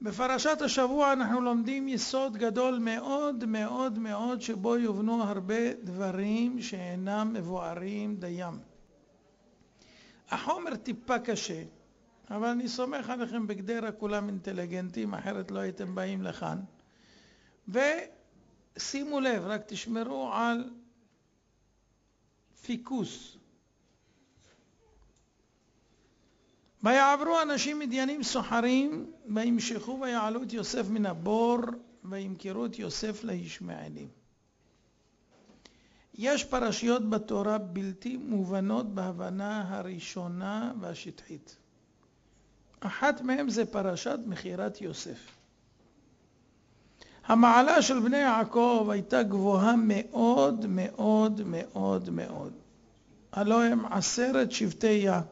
בפרשת השבוע אנחנו לומדים יסוד גדול מאוד מאוד מאוד שבו יובנו הרבה דברים שאינם מבוארים דיים. החומר טיפה קשה, אבל אני סומך עליכם בגדרה כולם אינטליגנטים, אחרת לא הייתם באים לכאן. ושימו לב, רק תשמרו על פיקוס. ויעברו אנשים מדיינים סוחרים, וימשכו ויעלו את יוסף מן הבור, וימכרו את יוסף לישמעאלים. יש פרשיות בתורה בלתי מובנות בהבנה הראשונה והשטחית. אחת מהן זה פרשת מכירת יוסף. המעלה של בני יעקב הייתה גבוהה מאוד מאוד מאוד מאוד. הלא הם 10 שבטי יה.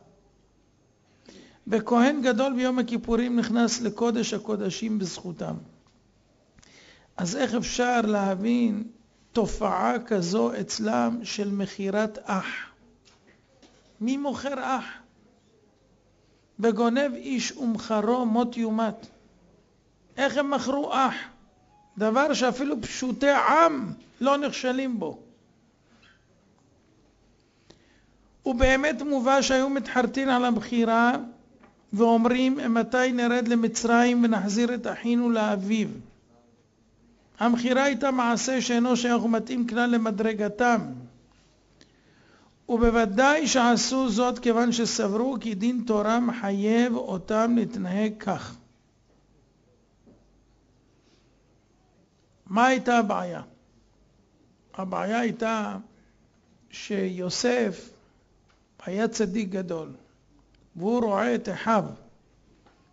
וכהן גדול ביום הכיפורים נכנס לקודש הקודשים בזכותם. אז איך אפשר להבין תופעה כזו אצלם של מכירת אח? מי מוכר אח? וגונב איש ומכרו מות יומת. איך הם מכרו אח? דבר שאפילו פשוטי עם לא נכשלים בו. ובאמת מובא שהיו מתחרטין על המכירה ואומרים מתי נרד למצרים ונחזיר את אחינו לאביו. המכירה הייתה מעשה שאינו שייך ומתאים כלל למדרגתם. ובוודאי שעשו זאת כיוון שסברו כי דין תורה מחייב אותם להתנהג כך. מה הייתה הבעיה? הבעיה הייתה שיוסף היה צדיק גדול, והוא רואה את אחיו.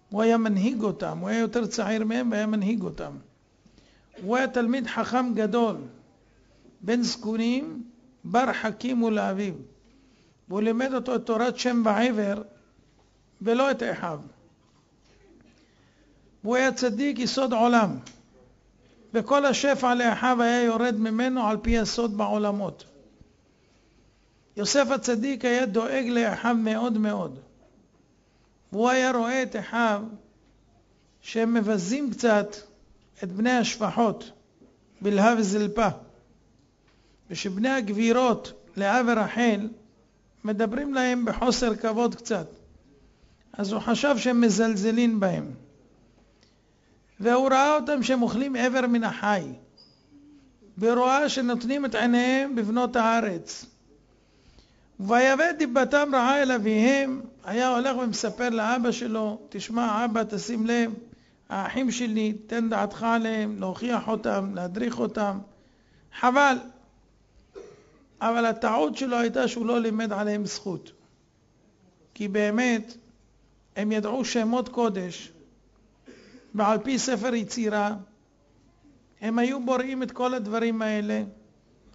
הוא היה מנהיג אותם, הוא היה יותר צעיר מהם והיה מנהיג אותם. הוא היה תלמיד חכם גדול, בן זקונים, בר חכים ולאביו. והוא לימד אותו את תורת שם ועבר, ולא את אחיו. והוא היה צדיק יסוד עולם, וכל השפע לאחיו היה יורד ממנו על פי הסוד בעולמות. יוסף הצדיק היה דואג לאחיו מאוד מאוד. והוא היה רואה את אחיו שהם מבזים קצת את בני השפחות בלהה וזלפה, ושבני הגבירות לאה ורחל מדברים להם בחוסר כבוד קצת. אז הוא חשב שהם מזלזלים בהם, והוא ראה אותם שהם אוכלים עבר מן החי, ורואה שנותנים את עיניהם בבנות הארץ. ויבא דיבתם רעה אל אביהם. היה הולך ומספר לאבא שלו, תשמע אבא, תשים לב, האחים שלי, תן דעתך עליהם, להוכיח אותם, להדריך אותם, חבל. אבל הטעות שלו הייתה שהוא לא לימד עליהם זכות, כי באמת הם ידעו שמות קודש, ועל פי ספר יצירה הם היו בוראים את כל הדברים האלה.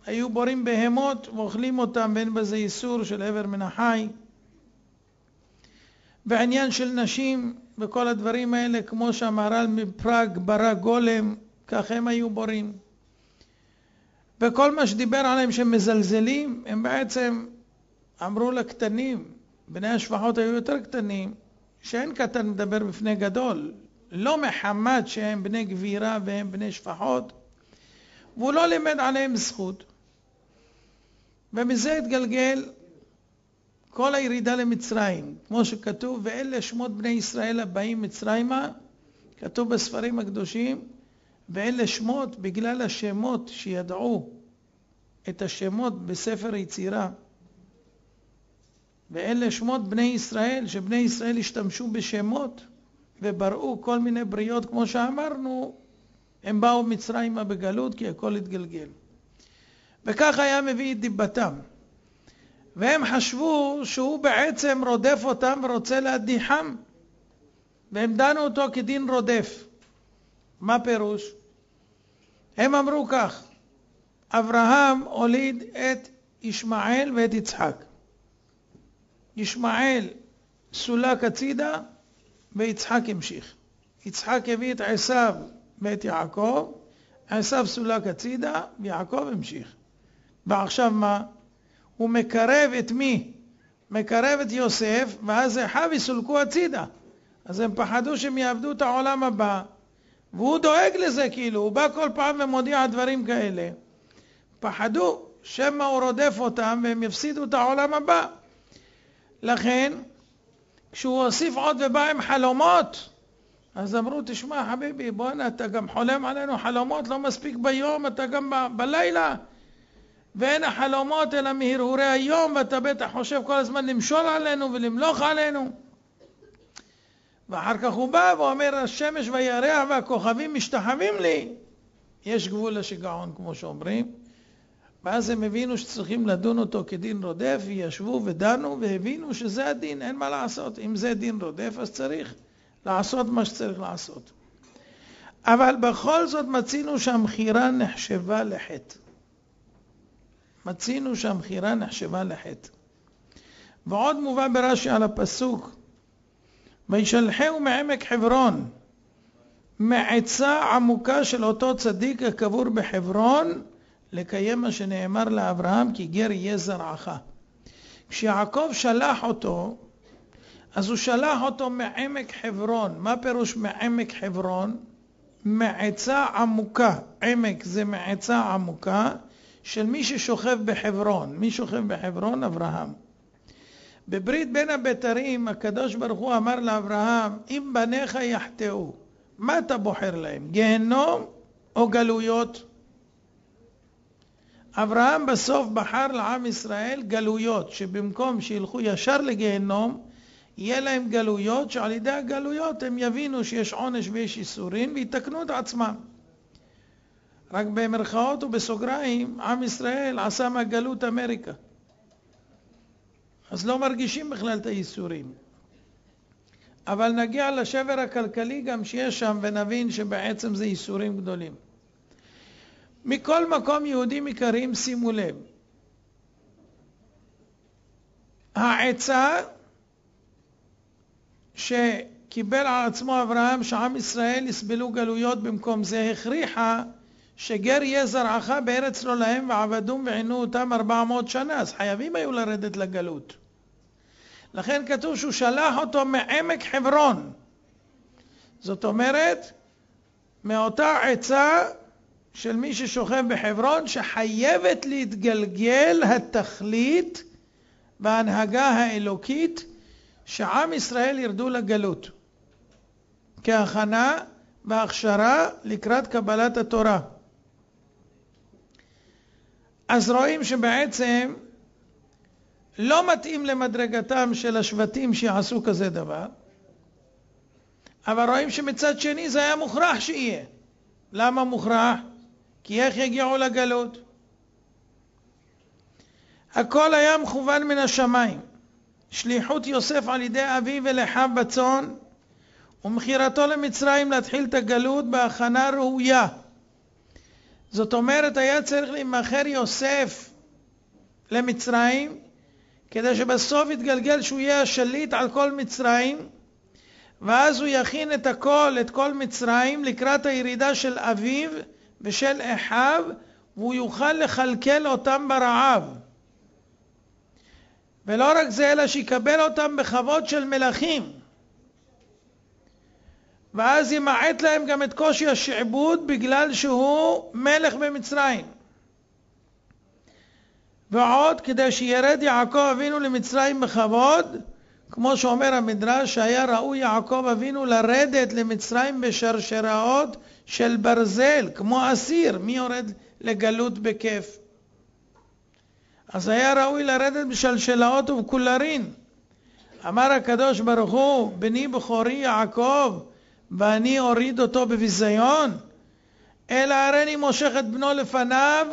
היו בורים בהמות ואוכלים אותם, ואין בזה איסור של עבר מן החי. בעניין של נשים וכל הדברים האלה, כמו שהמהר"ל מפראג ברא גולם, כך הם היו בורים. וכל מה שדיבר עליהם שהם מזלזלים, הם בעצם אמרו לקטנים, בני השפחות היו יותר קטנים, שאין קטן מדבר בפני גדול, לא מחמד שהם בני גבירה והם בני שפחות, והוא לא לימד עליהם זכות. ומזה התגלגל כל הירידה למצרים, כמו שכתוב, ואלה שמות בני ישראל הבאים מצרימה, כתוב בספרים הקדושים, ואלה שמות בגלל השמות שידעו את השמות בספר יצירה. ואלה שמות בני ישראל, שבני ישראל השתמשו בשמות ובראו כל מיני בריאות, כמו שאמרנו, הם באו מצרימה בגלות כי הכל התגלגל. וכך היה מביא את דיבתם. והם חשבו שהוא בעצם רודף אותם ורוצה להדיחם. והם דנו אותו כדין רודף. מה פירוש? הם אמרו כך, אברהם הוליד את ישמעאל ואת יצחק. ישמעאל סולק הצידה ויצחק המשיך. יצחק הביא את עשיו ואת יעקב, עשיו סולק הצידה ויעקב המשיך. ועכשיו מה? הוא מקרב את מי? מקרב את יוסף, ואז אחיו יסולקו הצידה. אז הם פחדו שהם יעבדו את העולם הבא, והוא דואג לזה, כאילו, הוא בא כל פעם ומודיע דברים כאלה. פחדו, שמא הוא רודף אותם והם יפסידו את העולם הבא. לכן, כשהוא הוסיף עוד ובא עם חלומות, אז אמרו, תשמע חביבי, בוא'נה, אתה גם חולם עלינו חלומות, לא מספיק ביום, אתה גם בלילה. ואין החלומות אלא מהרהורי היום, ואתה בטח חושב כל הזמן למשול עלינו ולמלוך עלינו. ואחר כך הוא בא ואומר, השמש והירח והכוכבים משתחווים לי. יש גבול לשיגעון, כמו שאומרים. ואז הם הבינו שצריכים לדון אותו כדין רודף, וישבו ודנו והבינו שזה הדין, אין מה לעשות. אם זה דין רודף, אז צריך לעשות מה שצריך לעשות. אבל בכל זאת מצינו שהמחירה נחשבה לחטא. מצינו שהמחירה נחשבה לחטא. ועוד מובא ברש"י על הפסוק, וישלחהו מעמק חברון, מעצה עמוקה של אותו צדיק הקבור בחברון, לקיים מה שנאמר לאברהם, כי גר יהיה זרעך. כשיעקב שלח אותו, אז הוא שלח אותו מעמק חברון. מה פירוש מעמק חברון? מעצה עמוקה. עמק זה מעצה עמוקה של מי ששוכב בחברון. מי שוכב בחברון? אברהם. בברית בין הבתרים הקדוש ברוך הוא אמר לאברהם, אם בניך יחטאו, מה אתה בוחר להם? גיהנום או גלויות? אברהם בסוף בחר לעם ישראל גלויות, שבמקום שילכו ישר לגיהנום, יהיה להם גלויות, שעל ידי הגלויות הם יבינו שיש עונש ויש איסורים, ויתקנו את עצמם. רק במרכאות ובסוגריים, עם ישראל עשה מהגלות אמריקה. אז לא מרגישים בכלל את האיסורים. אבל נגיע לשבר הכלכלי גם שיש שם, ונבין שבעצם זה איסורים גדולים. מכל מקום, יהודים יקרים, שימו לב. העצה שקיבל על עצמו אברהם שעם ישראל יסבלו גלויות במקום זה, הכריחה שגר יהיה זרעך בארץ לא להם, ועבדום ועינו אותם 400 שנה, אז חייבים היו לרדת לגלות. לכן כתוב שהוא שלח אותו מעמק חברון. זאת אומרת, מאותה עצה של מי ששוכב בחברון, שחייבת להתגלגל התכלית וההנהגה האלוקית, שעם ישראל ירדו לגלות, כהכנה והכשרה לקראת קבלת התורה. אז רואים שבעצם לא מתאים למדרגתם של השבטים שיעשו כזה דבר, אבל רואים שמצד שני זה היה מוכרח שיהיה. למה מוכרח? כי איך יגיעו לגלות? הכל היה מכוון מן השמיים. שליחות יוסף על ידי אביו ולאחיו בצאן, ומכירתו למצרים להתחיל את הגלות בהכנה ראויה. זאת אומרת, היה צריך להימכר יוסף למצרים, כדי שבסוף יתגלגל שהוא יהיה השליט על כל מצרים, ואז הוא יכין את הכל, את כל מצרים, לקראת הירידה של אביו ושל אחיו, והוא יוכל לכלכל אותם ברעב. ולא רק זה, אלא שיקבל אותם בכבוד של מלכים. ואז ימעט להם גם את קושי השעבוד, בגלל שהוא מלך במצרים. ועוד, כדי שירד יעקב אבינו למצרים בכבוד, כמו שאומר המדרש, שהיה ראוי יעקב אבינו לרדת למצרים בשרשראות של ברזל, כמו אסיר. מי יורד לגלות בכיף? אז היה ראוי לרדת בשלשלאות ובקולרין. אמר הקדוש ברוך הוא, בני בכורי יעקב, ואני אוריד אותו בביזיון? אלא הריני מושך את בנו לפניו,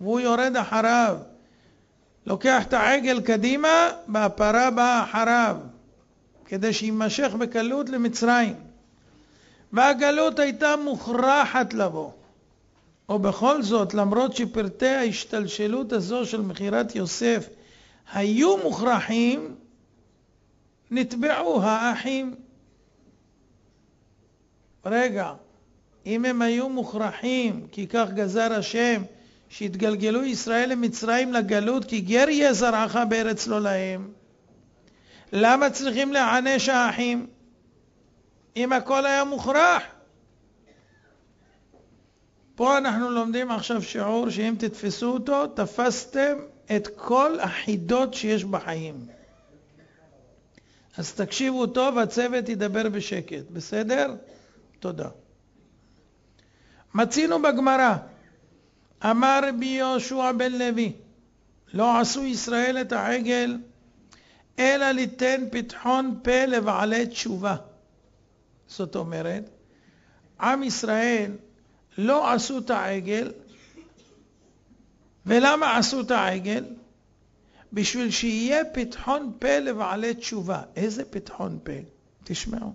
והוא יורד אחריו. לוקח את העגל קדימה, והפרה באה אחריו, כדי שימשך בקלות למצרים. והגלות הייתה מוכרחת לבוא. ובכל זאת, למרות שפרטי ההשתלשלות הזו של מחירת יוסף היו מוכרחים, נטבעו האחים. רגע, אם הם היו מוכרחים, כי כך גזר השם, שהתגלגלו ישראל למצרים לגלות, כי גר יהיה זרעך בארץ לא להם, למה צריכים להענש האחים? אם הכל היה מוכרח. פה אנחנו לומדים עכשיו שיעור שאם תתפסו אותו, תפסתם את כל החידות שיש בחיים. אז תקשיבו טוב, הצוות ידבר בשקט, בסדר? תודה. מצינו בגמרא, אמר רבי יהושע בן לוי, לא עשו ישראל את העגל, אלא ליתן פתחון פה לבעלי תשובה. זאת אומרת, עם ישראל לא עשו את העגל, ולמה עשו את העגל? בשביל שיהיה פתחון פה לבעלי תשובה. איזה פתחון פה? תשמעו.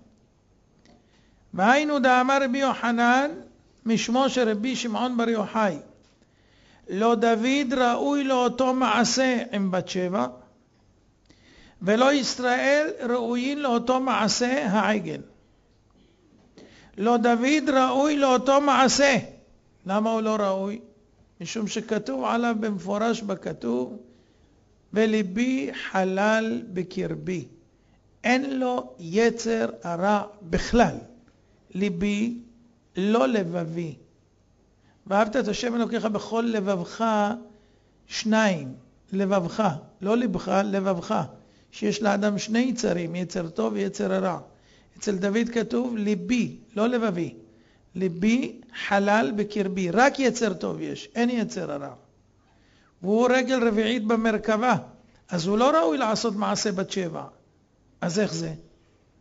והיינו דאמר רבי יוחנן, משמו של רבי שמעון בר יוחאי, לא דוד ראוי לאותו מעשה עם בת שבע, ולא ישראל ראויים לאותו מעשה העגל. לא דוד ראוי לאותו מעשה. למה הוא לא ראוי? משום שכתוב עליו במפורש בכתוב, וליבי חלל בקרבי. אין לו יצר הרע בכלל. ליבי, לא לבבי. ואהבת את השם אלוקיך בכל לבבך, שניים, לבבך, לא לבך, לבבך. שיש לאדם שני יצרים, יצר טוב ויצר הרע. אצל דוד כתוב ליבי, לא לבבי. ליבי חלל בקרבי, רק יצר טוב יש, אין יצר הרע. והוא רגל רביעית במרכבה, אז הוא לא ראוי לעשות מעשה בת שבע. אז איך זה?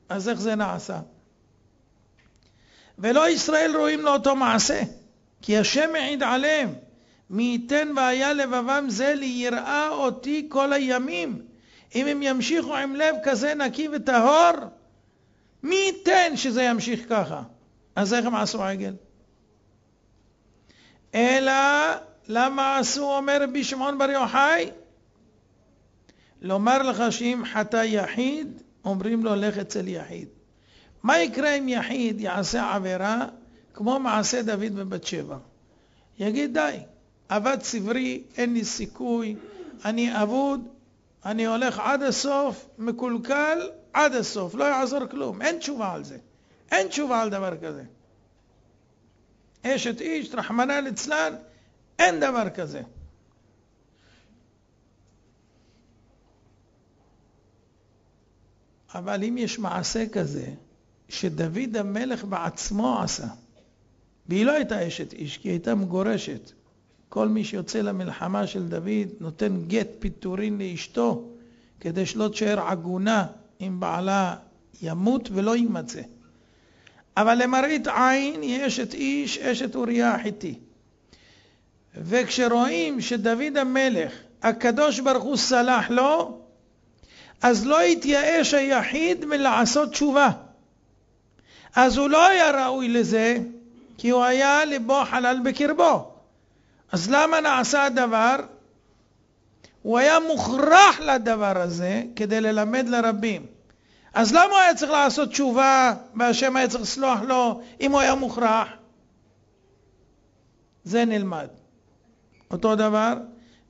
אז איך זה נעשה? ולא ישראל רואים לאותו מעשה, כי השם מעיד עליהם, מי ייתן והיה לבבם זה ליראה אותי כל הימים. אם הם ימשיכו עם לב כזה נקי וטהור, מי ייתן שזה ימשיך ככה? אז איך הם עשו עגל? אלא למה עשו, אומר רבי שמעון בר יוחאי? לומר לך שאם חטא יחיד, אומרים לו לך אצל יחיד. מה יקרה אם יחיד יעשה עבירה כמו מעשה דוד בבת שבע? יגיד די, אבד סברי, אין לי סיכוי, אני אבוד, אני הולך עד הסוף, מקולקל עד הסוף, לא יעזור כלום, אין תשובה על זה, אין תשובה על דבר כזה. אשת איש, רחמנא ליצלן, אין דבר כזה. אבל אם יש מעשה כזה, שדוד המלך בעצמו עשה, והיא לא הייתה אשת איש, כי היא הייתה מגורשת. כל מי שיוצא למלחמה של דוד נותן גט פיטורין לאשתו, כדי שלא תשאר עגונה אם בעלה ימות ולא יימצא. אבל למראית עין היא אשת איש, אשת אוריה החיתי. וכשרואים שדוד המלך, הקדוש ברוך הוא סלח לו, אז לא התייאש היחיד מלעשות תשובה. אז הוא לא היה ראוי לזה, כי הוא היה ליבו חלל בקרבו. אז למה נעשה הדבר? הוא היה מוכרח לדבר הזה כדי ללמד לרבים. אז למה הוא היה צריך לעשות תשובה והשם היה צריך לסלוח לו אם הוא היה מוכרח? זה נלמד. אותו דבר,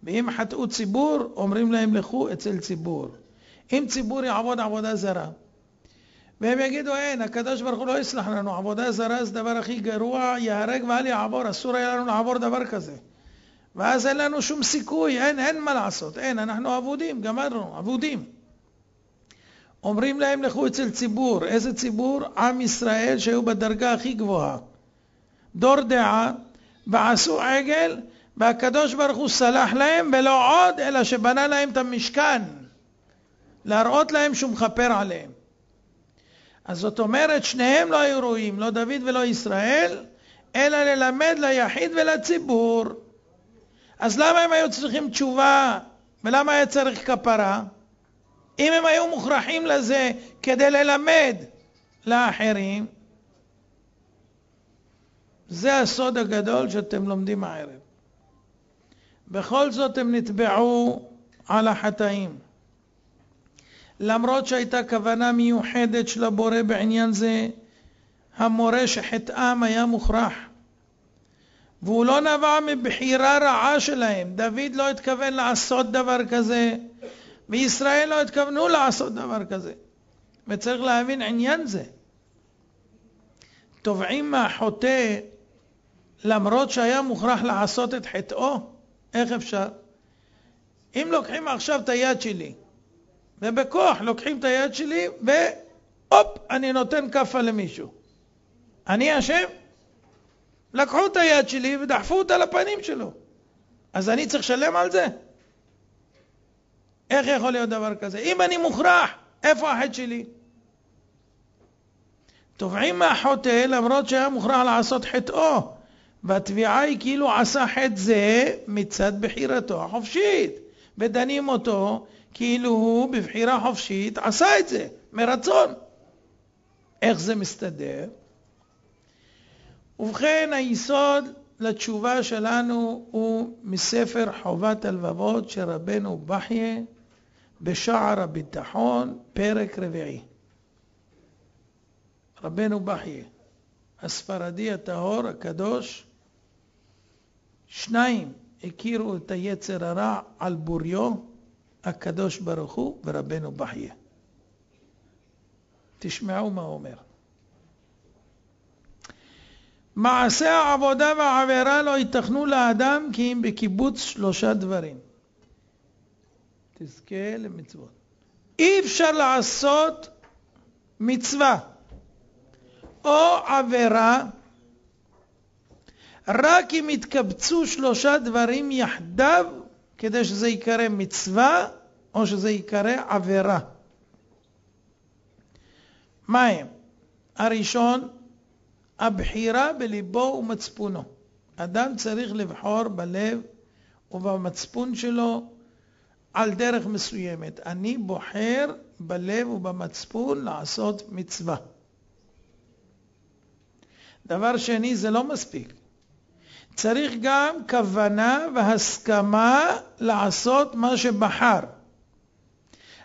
ואם חטאו ציבור, אומרים להם לכו אצל ציבור. אם ציבור יעבוד עבודה זרה, והם יגידו אין, הקדוש ברוך הוא לא יסלח לנו, עבודה זרה זה דבר הכי גרוע, יהרג ואל יעבור, אסור היה לנו לעבור דבר כזה. ואז אין לנו שום סיכוי, אין מה לעשות, אין, אנחנו אבודים, גמרנו, אבודים. אומרים להם לכו אצל ציבור. איזה ציבור? עם ישראל שהיו בדרגה הכי גבוהה. דור דעה, ועשו עגל, והקדוש ברוך הוא סלח להם, ולא עוד, אלא שבנה להם את המשכן, להראות להם שהוא מכפר עליהם. אז זאת אומרת, שניהם לא היו ראויים, לא דוד ולא ישראל, אלא ללמד ליחיד ולציבור. אז למה הם היו צריכים תשובה? ולמה היה צריך כפרה? אם הם היו מוכרחים לזה כדי ללמד לאחרים, זה הסוד הגדול שאתם לומדים הערב. בכל זאת הם נטבעו על החטאים. למרות שהייתה כוונה מיוחדת של הבורא בעניין זה, המורה שחטאם היה מוכרח. והוא לא נבע מבחירה רעה שלהם. דוד לא התכוון לעשות דבר כזה, וישראל לא התכוונו לעשות דבר כזה. וצריך להבין עניין זה. תובעים מהחוטא למרות שהיה מוכרח לעשות את חטאו? איך אפשר? אם לוקחים עכשיו את היד שלי, ובכוח לוקחים את היד שלי, והופ, אני נותן כפה למישהו. אני אשם? לקחו את היד שלי ודחפו אותה לפנים שלו. אז אני צריך לשלם על זה? איך יכול להיות דבר כזה? אם אני מוכרח, איפה החטא שלי? תובעים מהחוטא למרות שהיה מוכרח לעשות חטאו. והתביעה היא כאילו עשה חטא זה מצד בחירתו החופשית. ודנים אותו כאילו הוא בבחירה חופשית עשה את זה מרצון. איך זה מסתדר? ובכן, היסוד לתשובה שלנו הוא מספר חובת הלבבות של רבנו בחיה בשער הביטחון, פרק רביעי. רבנו בחיה, הספרדי הטהור הקדוש, שניים הכירו את היצר הרע על בוריו, הקדוש ברוך הוא ורבנו בחיה. תשמעו מה אומר. מעשה העבודה והעבירה לא ייתכנו לאדם כי אם בקיבוץ 3 דברים. תזכה למצוות. אי אפשר לעשות מצווה או עבירה רק אם יתקבצו 3 דברים יחדיו כדי שזה יקרא מצווה או שזה יקרא עבירה. מה הם? הראשון, הבחירה בליבו ומצפונו. אדם צריך לבחור בלב ובמצפון שלו על דרך מסוימת. אני בוחר בלב ובמצפון לעשות מצווה. דבר שני, זה לא מספיק. צריך גם כוונה והסכמה לעשות מה שבחר.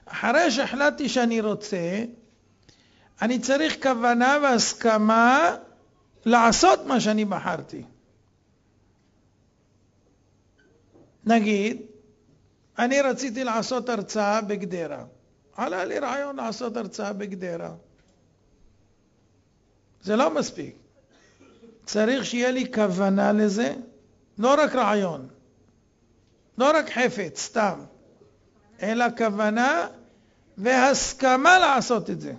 אחרי שהחלטתי שאני רוצה, אני צריך כוונה והסכמה לעשות מה שאני בחרתי. נגיד, אני רציתי לעשות הרצאה בגדרה. עלה לי רעיון לעשות הרצאה בגדרה. זה לא מספיק. צריך שיהיה לי כוונה לזה, לא רק רעיון, לא רק חפץ, סתם, אלא כוונה והסכמה לעשות את זה.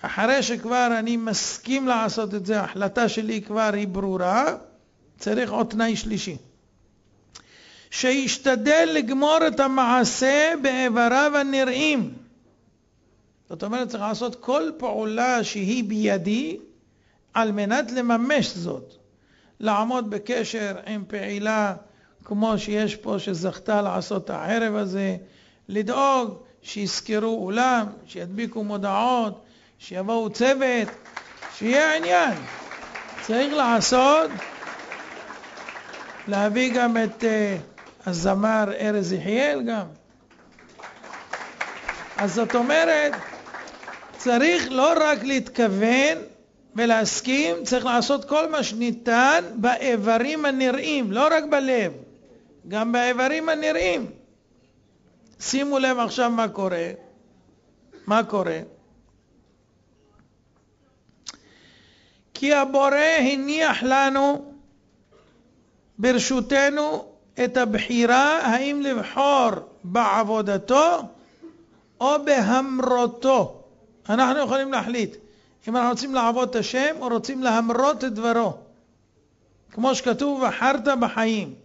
אחרי שכבר אני מסכים לעשות את זה, ההחלטה שלי כבר היא ברורה, צריך עוד תנאי שלישי. שישתדל לגמור את המעשה באיבריו הנראים. זאת אומרת, צריך לעשות כל פעולה שהיא בידי, על מנת לממש זאת. לעמוד בקשר עם פעילה כמו שיש פה שזכתה לעשות הערב הזה, לדאוג שיזכרו אולם, שידביקו מודעות, שיבואו צוות, שיהיה עניין. צריך לעשות, להביא גם את הזמר ארז יחיאל גם. אז זאת אומרת, צריך לא רק להתכוון ולהסכים, צריך לעשות כל מה שניתן באיברים הנראים, לא רק בלב, גם באיברים הנראים. שימו לב עכשיו מה קורה. מה קורה? כי הבורא הניח לנו ברשותנו את הבחירה האם לבחור בעבודתו או בהמרותו. אנחנו יכולים להחליט אם אנחנו רוצים לעבוד את השם או רוצים להמרות את דברו. כמו שכתוב, בחרת בחיים.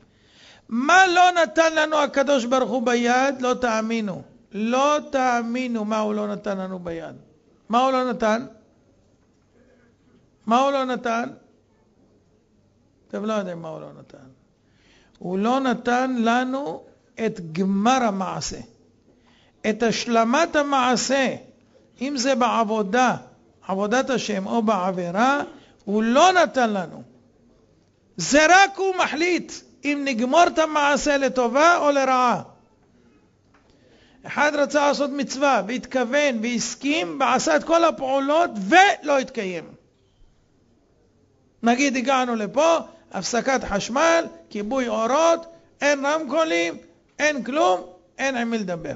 מה לא נתן לנו הקדוש ברוך הוא ביד? לא תאמינו. לא תאמינו מה הוא לא נתן לנו ביד. מה הוא לא נתן? מה הוא לא נתן? אתם לא יודעים מה הוא לא נתן. הוא לא נתן לנו את גמר המעשה. את השלמת המעשה. אם זה בעבודה, עבודת השם או בעבירה, הוא לא נתן לנו. זה רק הוא מחליט אם נגמור את המעשה לטובה או לרעה. אחד רצה לעשות מצווה והתכוון והסכים ועשה את כל הפעולות ולא התקיים. נגיד הגענו לפה, הפסקת חשמל, כיבוי אורות, אין רמקולים, אין כלום, אין עם מי לדבר.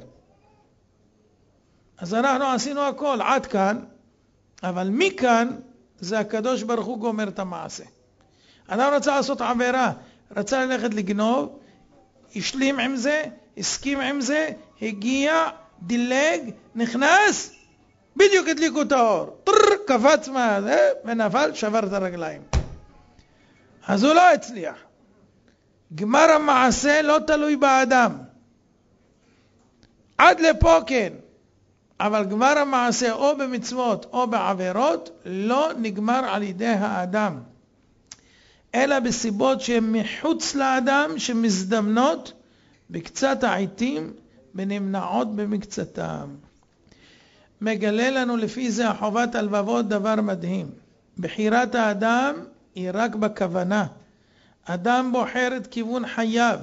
אז אנחנו עשינו הכל עד כאן, אבל מכאן זה הקדוש ברוך הוא גומר את המעשה. אדם רצה לעשות עבירה, רצה ללכת לגנוב, השלים עם זה, הסכים עם זה, הגיע, דילג, נכנס, בדיוק הדליקו את האור, קפץ ונפל, שבר את הרגליים. אז הוא לא הצליח. גמר המעשה לא תלוי באדם. עד לפה כן. אבל גמר המעשה או במצוות או בעבירות לא נגמר על ידי האדם. אלא בסיבות שהן מחוץ לאדם, שמזדמנות בקצת העיתים ונמנעות במקצתם. מגלה לנו לפי זה החובת הלבבות דבר מדהים. בחירת האדם היא רק בכוונה. אדם בוחר את כיוון חייו.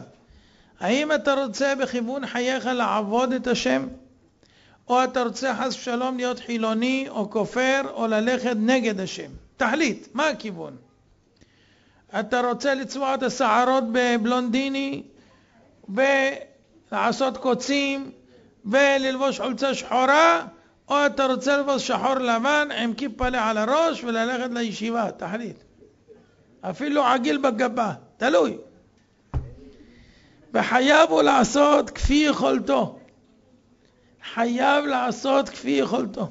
האם אתה רוצה בכיוון חייך לעבוד את השם? או אתה רוצה חס ושלום להיות חילוני או כופר או ללכת נגד השם? תחליט, מה הכיוון? אתה רוצה לצבוע את השערות בבלונדיני ולעשות קוצים וללבוש חולצה שחורה, או אתה רוצה ללבוש שחור לבן עם כיפה על הראש וללכת לישיבה? תחליט. אפילו עגיל בגבה, תלוי. וחייב הוא לעשות כפי יכולתו. חייב לעשות כפי יכולתו.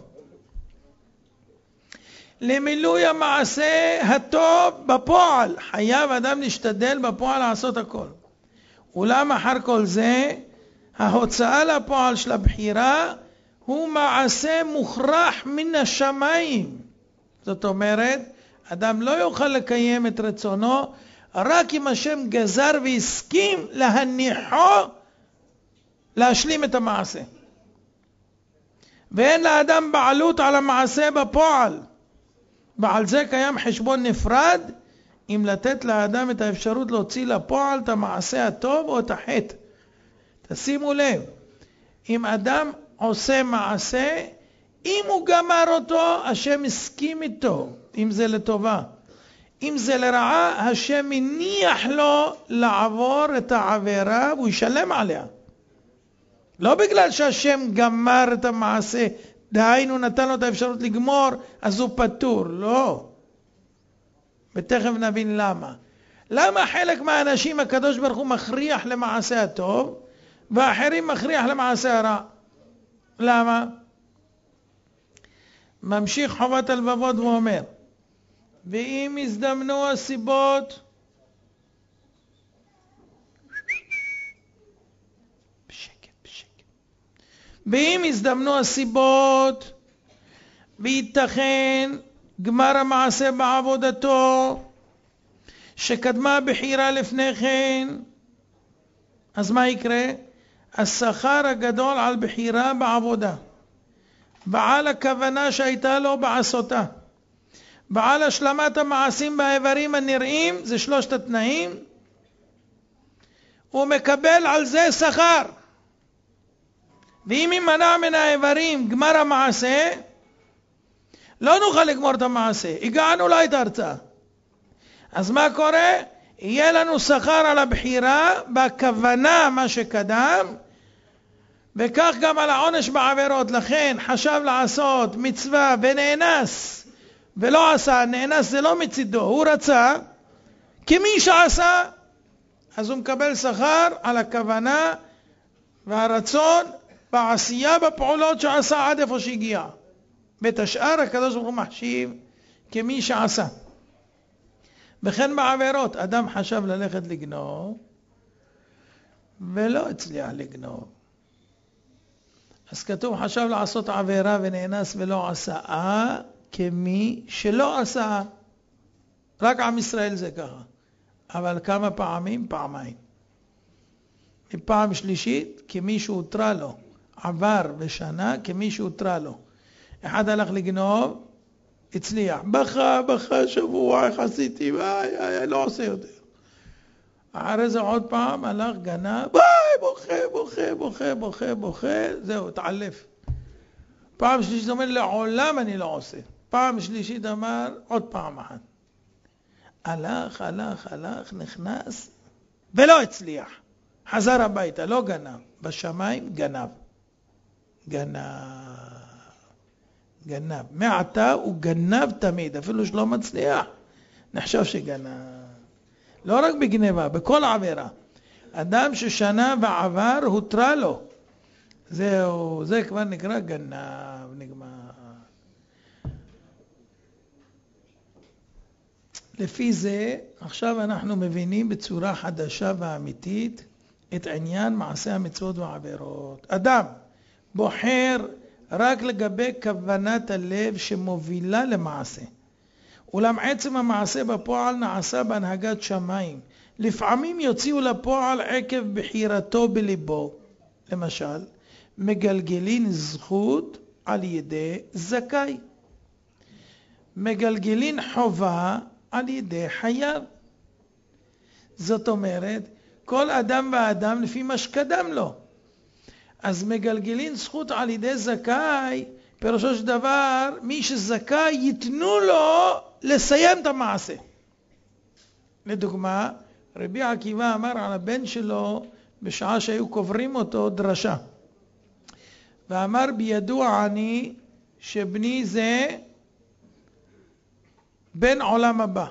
למילוי המעשה הטוב בפועל. חייב אדם להשתדל בפועל לעשות הכל. אולם אחר כל זה, ההוצאה לפועל של הבחירה הוא מעשה מוכרח מן השמיים. זאת אומרת, אדם לא יוכל לקיים את רצונו רק אם השם גזר והסכים להניחו להשלים את המעשה. ואין לאדם בעלות על המעשה בפועל. ועל זה קיים חשבון נפרד, אם לתת לאדם את האפשרות להוציא לפועל את המעשה הטוב או את החטא. תשימו לב, אם אדם עושה מעשה, אם הוא גמר אותו, השם הסכים איתו, אם זה לטובה. אם זה לרעה, השם מניח לו לעבור את העבירה והוא ישלם עליה. לא בגלל שהשם גמר את המעשה, דהיינו נתן לו את האפשרות לגמור, אז הוא פטור. לא. ותכף נבין למה. למה חלק מהאנשים הקדוש ברוך הוא מכריח למעשה הטוב, ואחרים מכריח למעשה הרע? למה? ממשיך חובת הלבבות ואומר, ואם הזדמנו הסיבות, ואם הזדמנו הסיבות, וייתכן גמר המעשה בעבודתו, שקדמה בחירה לפני כן, אז מה יקרה? השכר הגדול על בחירה בעבודה, ועל הכוונה שהייתה לו בעשותה, ועל השלמת המעשים באיברים הנראים, זה שלושת התנאים, הוא מקבל על זה שכר. ואם יימנע מן האיברים גמר המעשה, לא נוכל לגמור את המעשה, הגענו לא הייתה הרצאה. אז מה קורה? יהיה לנו שכר על הבחירה בכוונה מה שקדם, וכך גם על העונש בעבירות. לכן חשב לעשות מצווה ונאנס ולא עשה, נאנס זה לא מצידו, הוא רצה, כמי שעשה, אז הוא מקבל שכר על הכוונה והרצון בעשייה בפעולות שעשה עד איפה שהגיע. ואת השאר הקדוש ברוך הוא מחשיב כמי שעשה. וכן בעבירות, אדם חשב ללכת לגנוב ולא הצליח לגנוב, אז כתוב חשב לעשות עבירה ונאנס ולא עשה, כמי שלא עשה. רק עם ישראל זה ככה. אבל כמה פעמים? פעמיים. פעם שלישית כמי שהותרה לו, עבר בשנה כמי שהותרה לו. אחד הלך לגנוב, הצליח, בכה שבוע, איך עשיתי, לא עושה יותר. אחרי זה עוד פעם הלך גנב, בוכה, זהו, התעלף. פעם שלישית אומר, לעולם אני לא עושה. פעם שלישית אמר, עוד פעם אחת. הלך, נכנס, ולא הצליח. חזר הביתה, לא גנב. בשמיים גנב. מעתה הוא גנב תמיד, אפילו שלא מצליח. נחשב שגנב. לא רק בגניבה, בכל עבירה. אדם ששנה ועבר הותרה לו. זהו, זה כבר נקרא גנב, נגמר. לפי זה, עכשיו אנחנו מבינים בצורה חדשה ואמיתית את עניין מעשה המצוות והעבירות. אדם בוחר רק לגבי כוונת הלב שמובילה למעשה. אולם עצם המעשה בפועל נעשה בהנהגת שמיים. לפעמים יוציאו לפועל עקב בחירתו בליבו. למשל, מגלגלין זכות על ידי זכאי. מגלגלין חובה על ידי חייב. זאת אומרת, כל אדם ואדם לפי מה שקדם לו. אז מגלגלין זכות על ידי זכאי, פירושו של דבר, מי שזכאי ייתנו לו לסיים את המעשה. לדוגמה, רבי עקיבא אמר על הבן שלו, בשעה שהיו קוברים אותו, דרשה. ואמר בידוע אני שבני זה בן עולם הבא.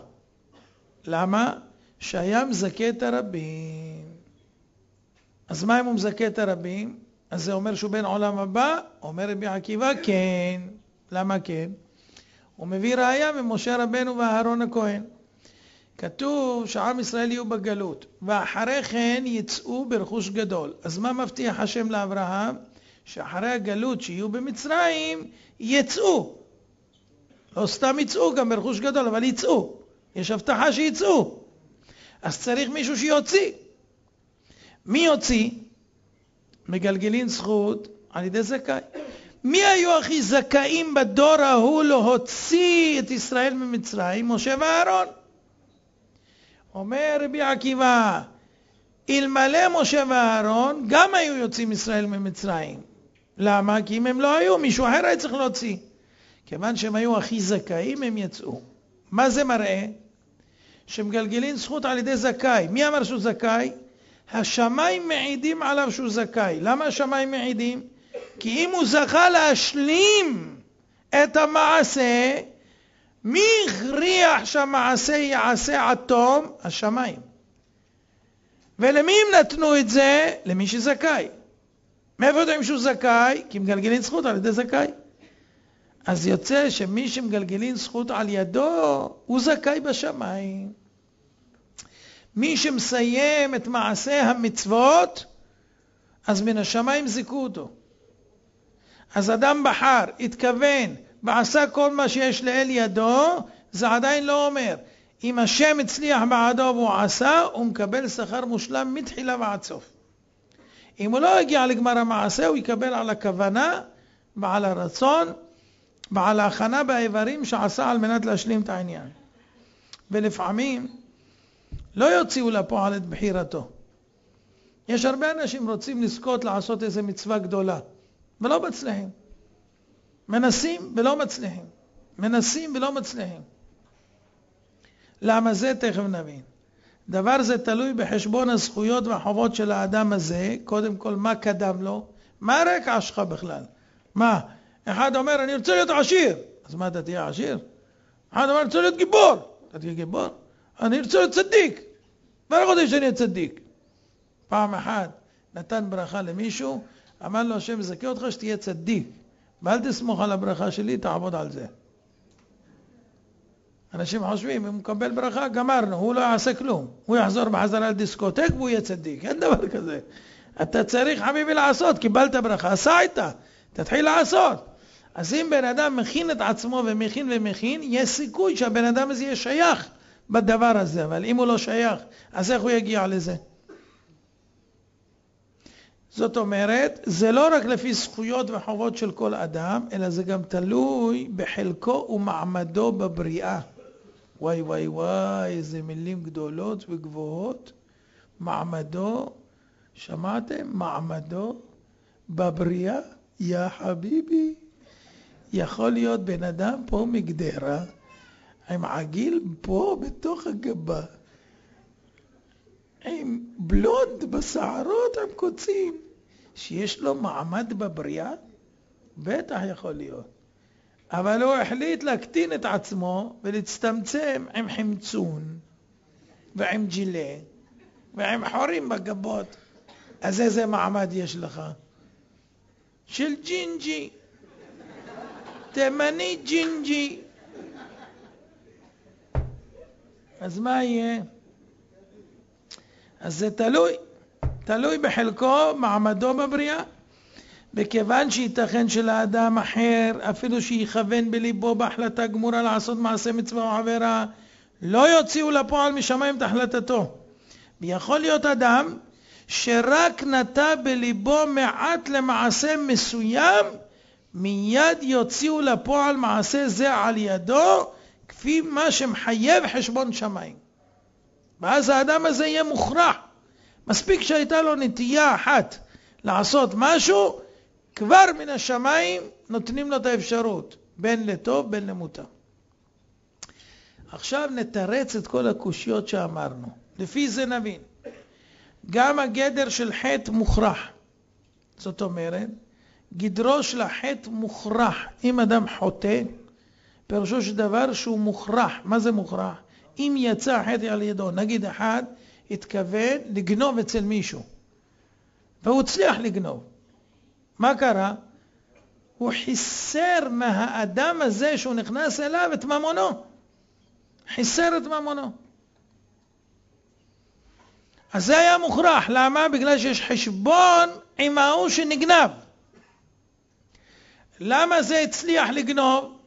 למה? שהיה מזכה את הרבים. אז מה אם הוא מזכה את הרבים? אז זה אומר שהוא בן עולם הבא? אומר רבי עקיבא, כן. למה כן? הוא מביא ראיה ממשה רבנו ואהרון הכהן. כתוב שעם ישראל יהיו בגלות, ואחרי כן יצאו ברכוש גדול. אז מה מבטיח השם לאברהם? שאחרי הגלות שיהיו במצרים, יצאו. לא סתם יצאו, גם ברכוש גדול, אבל יצאו. יש הבטחה שיצאו. אז צריך מישהו שיוציא. מי יוציא? מגלגלין זכות על ידי זכאי. מי היו הכי זכאים בדור ההוא להוציא את ישראל ממצרים? משה ואהרון. אומר רבי עקיבא, אלמלא משה ואהרון גם היו יוצאים ישראל ממצרים. למה? כי אם הם לא היו, מישהו אחר היה צריך להוציא. כיוון שהם היו הכי זכאים, הם יצאו. מה זה מראה? שמגלגלין זכות על ידי זכאי. מי אמר שהוא זכאי? השמיים מעידים עליו שהוא זכאי. למה השמיים מעידים? כי אם הוא זכה להשלים את המעשה, מי הכריח שהמעשה יעשה עד תום? השמיים. ולמי הם נתנו את זה? למי שזכאי. מאיפה יודעים שהוא זכאי? כי מגלגלין זכות על ידי זכאי. אז יוצא שמי שמגלגלין זכות על ידו, הוא זכאי בשמיים. מי שמסיים את מעשה המצוות, אז מן השמיים זיכו אותו. אז אדם בחר, התכוון, ועשה כל מה שיש לאל ידו, זה עדיין לא אומר. אם השם הצליח בעדו והוא עשה, הוא מקבל שכר מושלם מתחילה ועד סוף. אם הוא לא הגיע לגמר המעשה, הוא יקבל על הכוונה ועל הרצון ועל ההכנה באיברים שעשה על מנת להשלים את העניין. ולפעמים לא יוציאו לפועל את בחירתו. יש הרבה אנשים רוצים לזכות לעשות איזו מצווה גדולה, ולא מצליחים. מנסים ולא מצליחים. מנסים ולא מצליחים. למה זה? תכף נבין. דבר זה תלוי בחשבון הזכויות והחובות של האדם הזה. קודם כל, מה קדם לו? מה הרקע שלך בכלל? מה? אחד אומר, אני רוצה להיות עשיר. אז מה, אתה תהיה עשיר? אחד אומר, אני רוצה להיות גיבור. אתה תהיה גיבור? אני רוצה להיות צדיק. ואני רוצה שאני אהיה צדיק. פעם אחת נתן ברכה למישהו, אמר לו, השם זכה אותך שתהיה צדיק. ואל תסמוך על הברכה שלי, תעבוד על זה. אנשים חושבים, אם הוא מקבל ברכה, גמרנו, הוא לא יעשה כלום. הוא יחזור בחזרה לדיסקוטק והוא יהיה צדיק. אין דבר כזה. אתה צריך חביבי לעשות, קיבלת ברכה, עשה איתה. תתחיל לעשות. אז אם בן אדם מכין את עצמו ומכין, יש סיכוי שהבן אדם הזה יהיה שייך בדבר הזה. אבל אם הוא לא שייך, אז איך הוא יגיע לזה? זאת אומרת, זה לא רק לפי זכויות וחובות של כל אדם, אלא זה גם תלוי בחלקו ומעמדו בבריאה. וואי וואי וואי, איזה מילים גדולות וגבוהות. מעמדו, שמעתם? מעמדו בבריאה, יא חביבי. יכול להיות בן אדם פה מגדרה, עם עגיל פה בתוך הגבה, עם בלונד בשערות, עם קוצים, שיש לו מעמד בבריאה? בטח יכול להיות. אבל הוא החליט להקטין את עצמו ולהצטמצם עם חמצון. ועם ג'ילה, ועם חורים בגבות. אז איזה מעמד יש לך? של ג'ינג'י. תימני ג'ינג'י. אז מה יהיה? אז זה תלוי בחלקו, מעמדו בבריאה. בכיוון שייתכן שלאדם אחר, אפילו שיכוון בליבו בהחלטה גמורה לעשות מעשה מצווה או עבירה, לא יוציאו לפועל משמיים את החלטתו. ויכול להיות אדם שרק נטע בליבו מעט למעשה מסוים, מיד יוציאו לפועל מעשה זה על ידו, כפי מה שמחייב חשבון שמיים. ואז האדם הזה יהיה מוכרח. מספיק שהייתה לו נטייה אחת לעשות משהו, כבר מן השמיים נותנים לו את האפשרות, בין לטוב בין למוטב. עכשיו נתרץ את כל הקושיות שאמרנו. לפי זה נבין. גם הגדר של חטא מוכרח. זאת אומרת, גדרו של החטא מוכרח. אם אדם חוטא, פירושו של דבר שהוא מוכרח. מה זה מוכרח? אם יצא החטא על ידו, נגיד אחד התכוון לגנוב אצל מישהו, והוא הצליח לגנוב. מה קרה? הוא חיסר מהאדם הזה שהוא נכנס אליו את ממונו. חיסר את ממונו. אז זה היה מוכרח. למה? בגלל שיש חשבון עם ההוא שנגנב. למה זה הצליח לגנוב?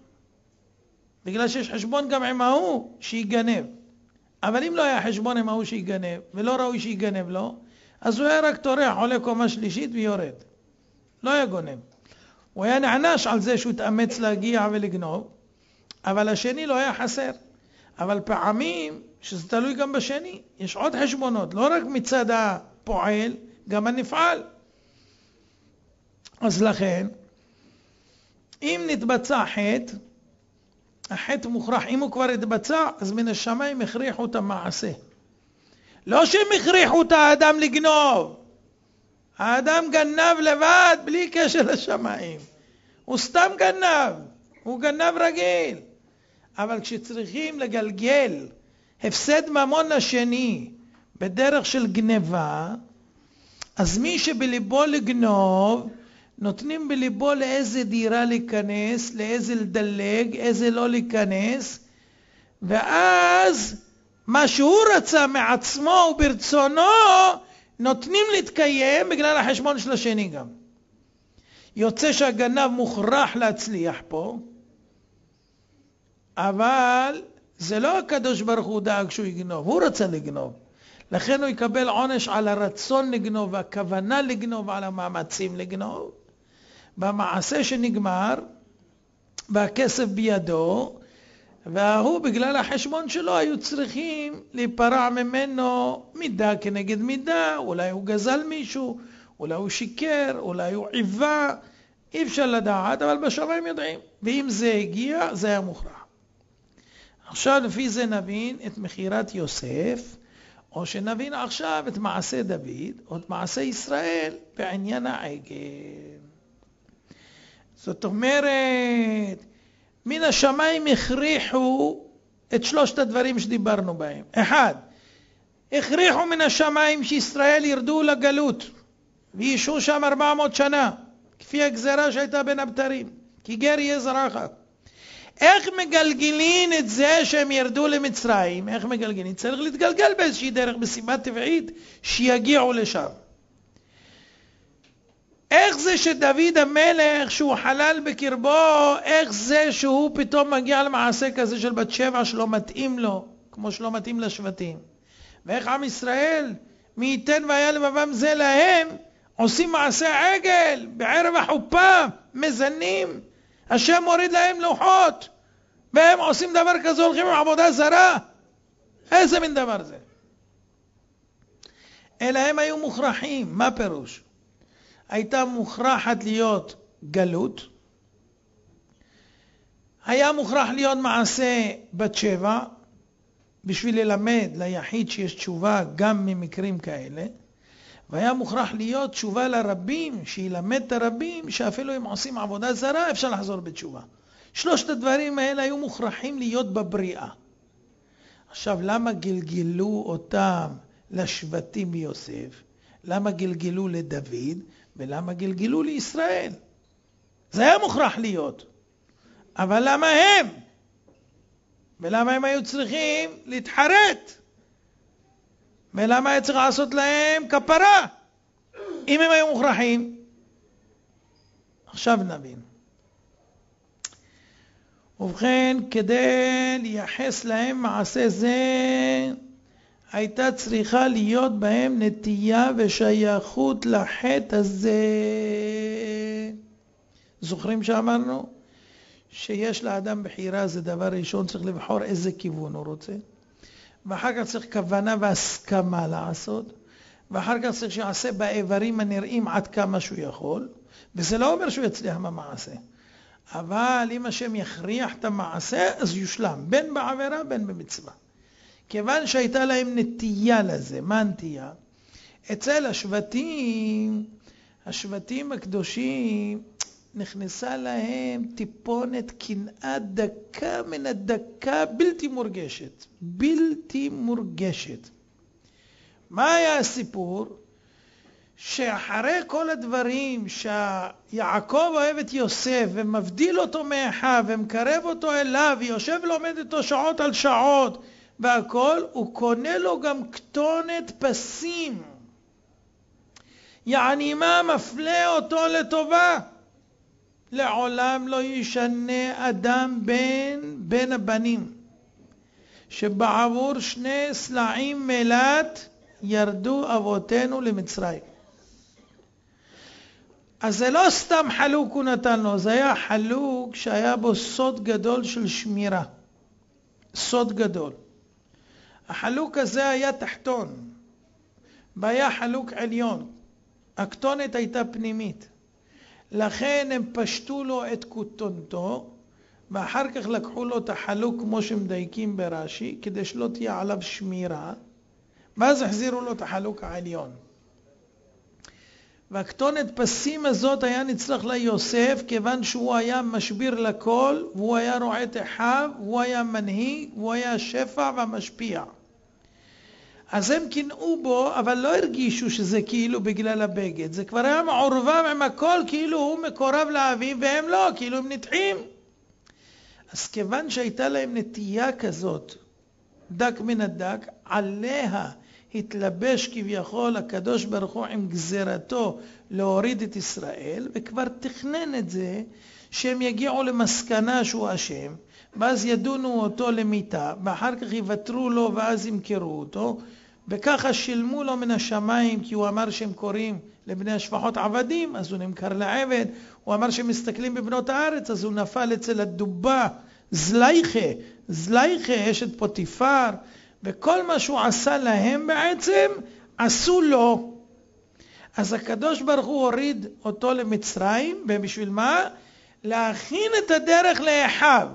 בגלל שיש חשבון גם עם ההוא שיגנב. אבל אם לא היה חשבון עם ההוא שיגנב, ולא ראוי שיגנב לו, אז הוא היה רק טורח, עולה קומה שלישית ויורד. לא היה גונב. הוא היה נענש על זה שהוא התאמץ להגיע ולגנוב, אבל השני לא היה חסר. אבל פעמים, שזה תלוי גם בשני, יש עוד חשבונות, לא רק מצד הפועל, גם הנפעל. אז לכן, אם נתבצע חטא, החטא מוכרח. אם הוא כבר התבצע, אז מן השמיים הכריחו את המעשה. לא שהם הכריחו את האדם לגנוב. האדם גנב לבד בלי קשר לשמיים. הוא סתם גנב. הוא גנב רגיל. אבל כשצריכים לגלגל הפסד ממון לשני בדרך של גניבה, אז מי שבליבו לגנוב, נותנים בליבו לאיזה דירה להיכנס, לאיזה לדלג, איזה לא להיכנס, ואז מה שהוא רצה מעצמו וברצונו, נותנים להתקיים בגלל החשבון של השני גם. יוצא שהגנב מוכרח להצליח פה, אבל זה לא הקדוש ברוך הוא דאג שהוא יגנוב, הוא רצה לגנוב. לכן הוא יקבל עונש על הרצון לגנוב, והכוונה לגנוב, על המאמצים לגנוב. במעשה שנגמר, והכסף בידו, והוא בגלל החשבון שלו היו צריכים להיפרע ממנו מידה כנגד מידה. אולי הוא גזל מישהו, אולי הוא שיקר, אולי הוא עיווה, אי אפשר לדעת, אבל בשמיים יודעים. ואם זה הגיע, זה היה מוכרח. עכשיו לפי זה נבין את מחירת יוסף, או שנבין עכשיו את מעשה דוד, או את מעשה ישראל בעניין העגל. זאת אומרת, מן השמיים הכריחו את שלושת הדברים שדיברנו בהם. אחד, הכריחו מן השמיים שישראל ירדו לגלות, וישו שם 400 שנה, כפי הגזרה שהייתה בין הבתרים, כי גר יהיה זרעך. איך מגלגלים את זה שהם ירדו למצרים? איך מגלגלים? צריך להתגלגל באיזושהי דרך, בסיבה טבעית, שיגיעו לשם. איך זה שדוד המלך שהוא חלל בקרבו, איך זה שהוא פתאום מגיע למעשה כזה של בת שבע שלא מתאים לו, כמו שלא מתאים לשבטים? ואיך עם ישראל, מי ייתן והיה לבבם זה להם, עושים מעשה עגל בערב החופה, מזנים, השם מוריד להם לוחות, והם עושים דבר כזה, הולכים עם עבודה זרה. איזה מין דבר זה? אלא הם היו מוכרחים. מה פירוש? הייתה מוכרחת להיות גלות, היה מוכרח להיות מעשה בת שבע, בשביל ללמד ליחיד שיש תשובה גם ממקרים כאלה, והיה מוכרח להיות תשובה לרבים, שילמד את הרבים, שאפילו אם עושים עבודה זרה, אפשר לחזור בתשובה. שלושת הדברים האלה היו מוכרחים להיות בבריאה. עכשיו, למה גלגלו אותם לשבטים מיוסף? למה גלגלו לדוד? ולמה גלגלו לישראל? זה היה מוכרח להיות. אבל למה הם? ולמה הם היו צריכים להתחרט? ולמה היה צריך לעשות להם כפרה? אם הם היו מוכרחים. עכשיו נבין. ובכן, כדי לייחס להם מעשה זה, הייתה צריכה להיות בהם נטייה ושייכות לחטא הזה. זוכרים שאמרנו? שיש לאדם בחירה, זה דבר ראשון, צריך לבחור איזה כיוון הוא רוצה. ואחר כך צריך כוונה והסכמה לעשות. ואחר כך צריך שיעשה באיברים הנראים עד כמה שהוא יכול. וזה לא אומר שהוא יצליח במעשה. אבל אם השם יכריח את המעשה, אז יושלם, בין בעבירה בין במצווה. כיוון שהייתה להם נטייה לזה. מה הנטייה? אצל השבטים הקדושים, נכנסה להם טיפונת קנאה דקה מן הדקה בלתי מורגשת. בלתי מורגשת. מה היה הסיפור? שאחרי כל הדברים שיעקב אוהב את יוסף ומבדיל אותו מאחיו ומקרב אותו אליו ויושב ולומד איתו שעות על שעות והכל, הוא קונה לו גם כתונת פסים. יעני מה מפלה אותו לטובה? לעולם לא ישנה אדם בין הבנים, שבעבור 2 סלעים מלט ירדו אבותינו למצרים. אז זה לא סתם חלוק הוא נתן לו, זה היה חלוק שהיה בו סוד גדול של שמירה. סוד גדול. החלוק הזה היה תחתון, והיה חלוק עליון. הכתונת הייתה פנימית. לכן הם פשטו לו את כותונתו, ואחר כך לקחו לו את החלוק כמו שמדייקים ברש"י, כדי שלא תהיה עליו שמירה, ואז החזירו לו את החלוק העליון. והכתונת פסים הזאת היה נצלח ליוסף, כיוון שהוא היה משביר לכל, והוא היה רועה את אחיו, והוא היה מנהיג, והוא היה שפע והמשפיע. אז הם קינאו בו, אבל לא הרגישו שזה כאילו בגלל הבגד. זה כבר היה מעורבב עם הכל, כאילו הוא מקורב לאביו, והם לא, כאילו הם נתחים. אז כיוון שהייתה להם נטייה כזאת, דק מן הדק, עליה התלבש כביכול הקדוש ברוך הוא עם גזרתו להוריד את ישראל, וכבר תכנן את זה שהם יגיעו למסקנה שהוא אשם, ואז ידונו אותו למיטה, ואחר כך יוותרו לו ואז ימכרו אותו, וככה שילמו לו מן השמיים, כי הוא אמר שהם קוראים לבני השפחות עבדים, אז הוא נמכר לעבד. הוא אמר שהם מסתכלים בבנות הארץ, אז הוא נפל אצל הדובה זלייכה, אשת פוטיפר, וכל מה שהוא עשה להם בעצם עשו לו. אז הקדוש ברוך הוא הוריד אותו למצרים, ובשביל מה? להכין את הדרך לאחיו.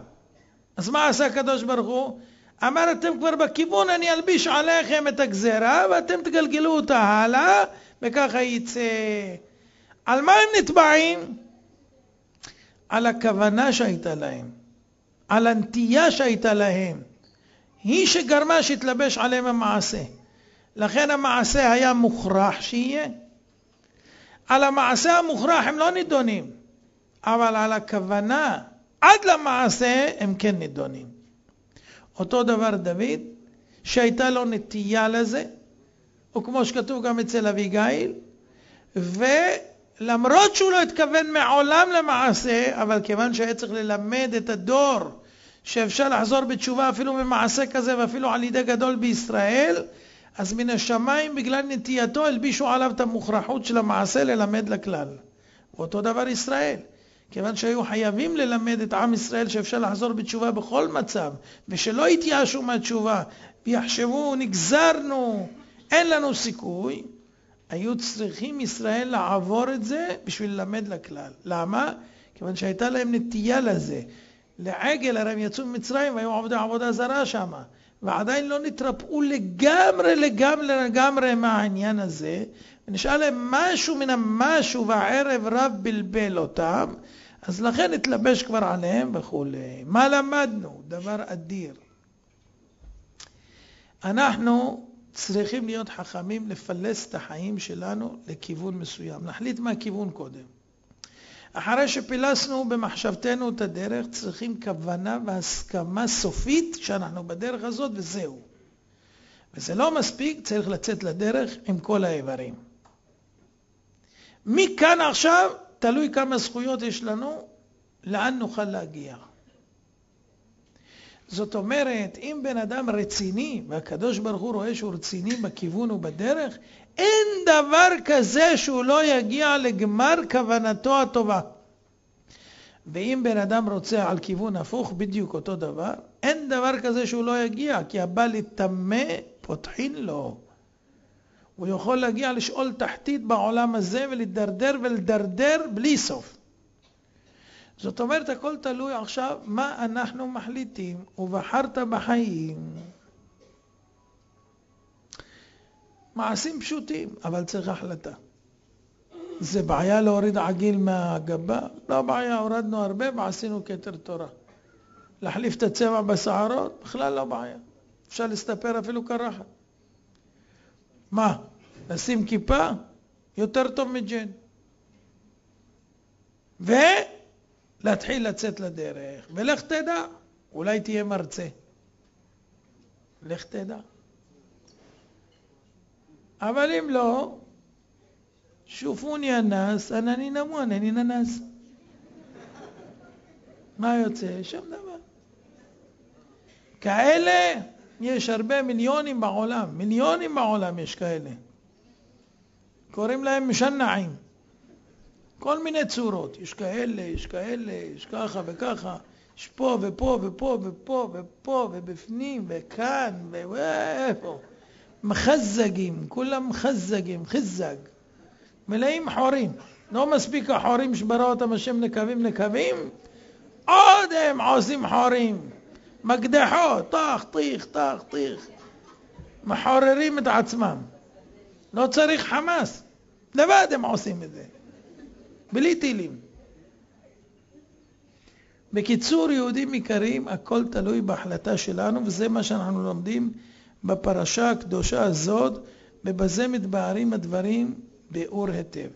אז מה עשה הקדוש ברוך הוא? אמר, אתם כבר בכיוון, אני אלביש עליכם את הגזרה, ואתם תגלגלו אותה הלאה, וככה יצא. על מה הם נטבעים? על הכוונה שהייתה להם, על הנטייה שהייתה להם. היא שגרמה שהתלבש עליהם המעשה. לכן המעשה היה מוכרח שיהיה. על המעשה המוכרח הם לא נידונים, אבל על הכוונה עד למעשה הם כן נידונים. אותו דבר דוד, שהייתה לו נטייה לזה, וכמו שכתוב גם אצל אביגיל, ולמרות שהוא לא התכוון מעולם למעשה, אבל כיוון שהיה צריך ללמד את הדור שאפשר לחזור בתשובה אפילו במעשה כזה ואפילו על ידי גדול בישראל, אז מן השמיים בגלל נטייתו הלבישו עליו את המוכרחות של המעשה ללמד לכלל. ואותו דבר ישראל. כיוון שהיו חייבים ללמד את עם ישראל שאפשר לחזור בתשובה בכל מצב, ושלא יתייאשו מהתשובה ויחשבו נגזרנו, אין לנו סיכוי, היו צריכים ישראל לעבור את זה בשביל ללמד לכלל. למה? כיוון שהייתה להם נטייה לזה. לעגל הרי הם יצאו ממצרים והיו עבודה זרה שם, ועדיין לא נתרפאו לגמרי מהעניין הזה, ונשאל להם משהו מן המשהו, והערב רב בלבל אותם, אז לכן התלבש כבר עליהם וכו'. מה למדנו? דבר אדיר. אנחנו צריכים להיות חכמים לפלס את החיים שלנו לכיוון מסוים. נחליט מה הכיוון קודם. אחרי שפילסנו במחשבתנו את הדרך, צריכים כוונה והסכמה סופית שאנחנו בדרך הזאת וזהו. וזה לא מספיק, צריך לצאת לדרך עם כל האיברים. מכאן עכשיו, תלוי כמה זכויות יש לנו, לאן נוכל להגיע. זאת אומרת, אם בן אדם רציני, והקדוש ברוך הוא רואה שהוא רציני בכיוון ובדרך, אין דבר כזה שהוא לא יגיע לגמר כוונתו הטובה. ואם בן אדם רוצה על כיוון הפוך, בדיוק אותו דבר, אין דבר כזה שהוא לא יגיע, כי הבא לטמא פותחין לו. הוא יכול להגיע לשאול תחתית בעולם הזה ולדרדר ולדרדר בלי סוף. זאת אומרת, הכל תלוי עכשיו מה אנחנו מחליטים, ובחרת בחיים. מעשים פשוטים, אבל צריך החלטה. זה בעיה להוריד עגיל מהגבה? לא בעיה, הורדנו הרבה ועשינו כתר תורה. להחליף את הצבע בשערות? בכלל לא בעיה. אפשר להסתפר אפילו קרחת. מה? לשים כיפה? יותר טוב מג'ן. ולהתחיל לצאת לדרך. ולך תדע, אולי תהיה מרצה. לך תדע. אבל אם לא, שופוני הנס, אנני נמו, אנני ננס. מה יוצא? שום דבר. כאלה יש הרבה מיליונים בעולם. מיליונים בעולם יש כאלה. קוראים להם משנעים. כל מיני צורות. יש כאלה, יש כאלה, יש ככה וככה. יש פה ופה ופה ופה ופה ובפנים וכאן ואיפה. מחזגים, כולם מחזגים, חזג. מלאים חורים. לא מספיק החורים שברא אותם השם נקבים, עוד הם עושים חורים. מקדחות, תח, תיך, תח, תיך. מחוררים את עצמם. לא צריך חמאס. לבד הם עושים את זה. בלי טילים. בקיצור, יהודים יקרים, הכל תלוי בהחלטה שלנו, וזה מה שאנחנו לומדים בפרשה הקדושה הזאת, ובזה מתבהרים הדברים באור היטב.